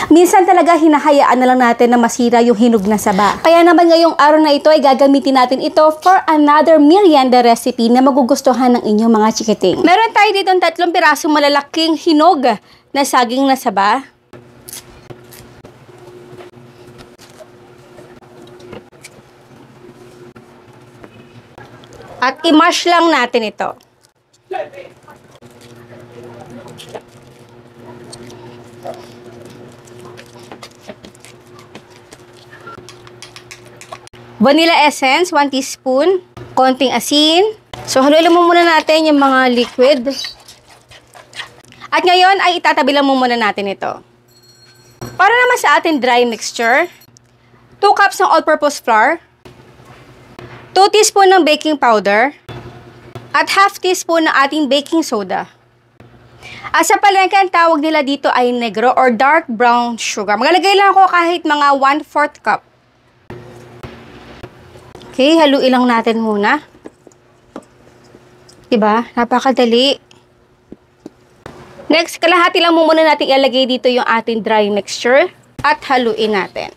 Minsan talaga hinahayaan na lang natin na masira yung hinog na saba. Kaya naman ngayong araw na ito ay gagamitin natin ito for another merienda recipe na magugustuhan ng inyong mga chikiting. Meron tayo dito 3 pirasong malalaking hinog na saging na saba. At i-mash lang natin ito. Vanilla essence, 1 teaspoon. Konting asin. So, haluin mo muna natin yung mga liquid. At ngayon ay itatabi lang muna natin ito. Para naman sa ating dry mixture, 2 cups ng all-purpose flour, 2 teaspoon ng baking powder, at half teaspoon ng ating baking soda. At sa palengke, ang tawag nila dito ay negro or dark brown sugar. Magalagay lang ako kahit mga 1/4 cup. Okay, haluin lang natin muna. Diba? Napakadali. Next, kalahati lang muna natin ilagay dito yung ating dry mixture at haluin natin.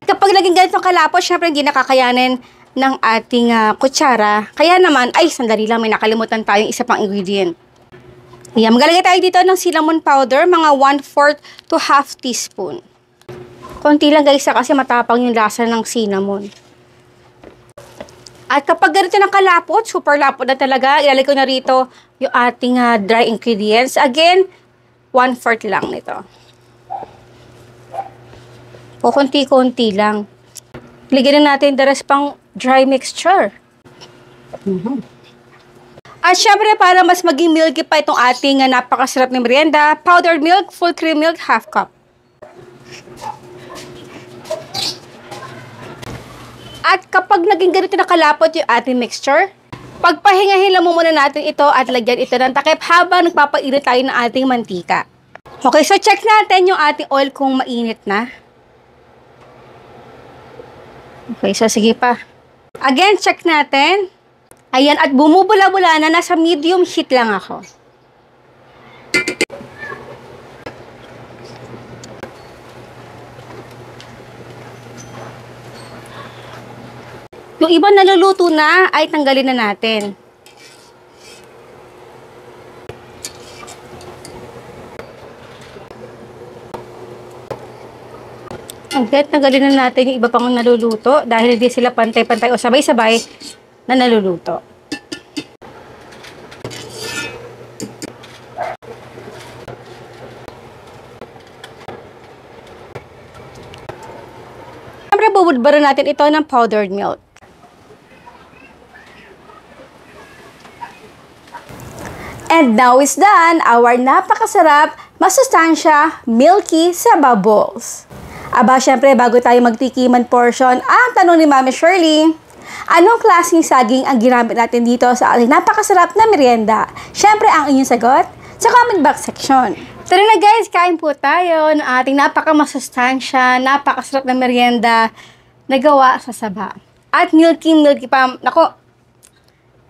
Kapag naging ganito kalapot, syempre hindi nakakayanin ng ating kutsara. Kaya naman, ay sandali lang, may nakalimutan tayong isa pang ingredient. Ayan, maglalagay tayo dito ng cinnamon powder, mga 1/4 to half teaspoon. Konti lang guys, kasi matapang yung lasa ng cinnamon. At kapag ganito ng kalapot, super lapot na talaga, ilalagay ko na rito yung ating dry ingredients. Again, 1/4 lang nito. O konti-konti lang. Ligyan na natin the rest pang dry mixture. At syempre, para mas maging milky pa itong ating napakasarap na merienda, powdered milk, full cream milk, half cup. At kapag naging ganito na kalapot yung ating mixture, pagpahingahin lang muna natin ito at lagyan ito ng takip habang nagpapainit tayo ng ating mantika. Okay, so check natin yung ating oil kung mainit na. Okay, so sige pa. Again, check natin. Ayan, at bumubula-bula na, nasa medium heat lang ako. Yung iba naluluto na, ay tanggalin na natin. Agad, tanggalin na natin yung iba pang naluluto dahil hindi sila pantay-pantay o sabay-sabay na naluluto. Siyempre, bubudbaran natin ito ng powdered milk. And now is done, our napakasarap, masustansya, milky saba balls. Aba, syempre, bago tayo magtikiman portion, ang tanong ni Mami Shirley, anong klaseng saging ang ginamit natin dito sa ating napakasarap na merienda? Syempre, ang inyong sagot sa comment box section. Tara na guys, kain po tayo ng ating napakamasustansya, napakasarap na merienda na gawa sa saba. At milky pa. Nako,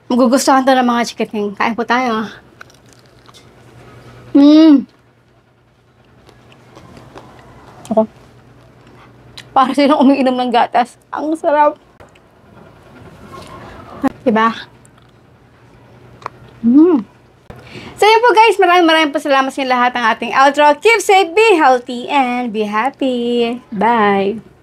magugustuhan to ng mga chikiting. Kain po tayo. Ako. Para silang umiinom ng gatas. Ang sarap. Diba? So yun po guys, maraming po salamat sa lahat ng ating outro. Keep safe, be healthy, and be happy. Bye!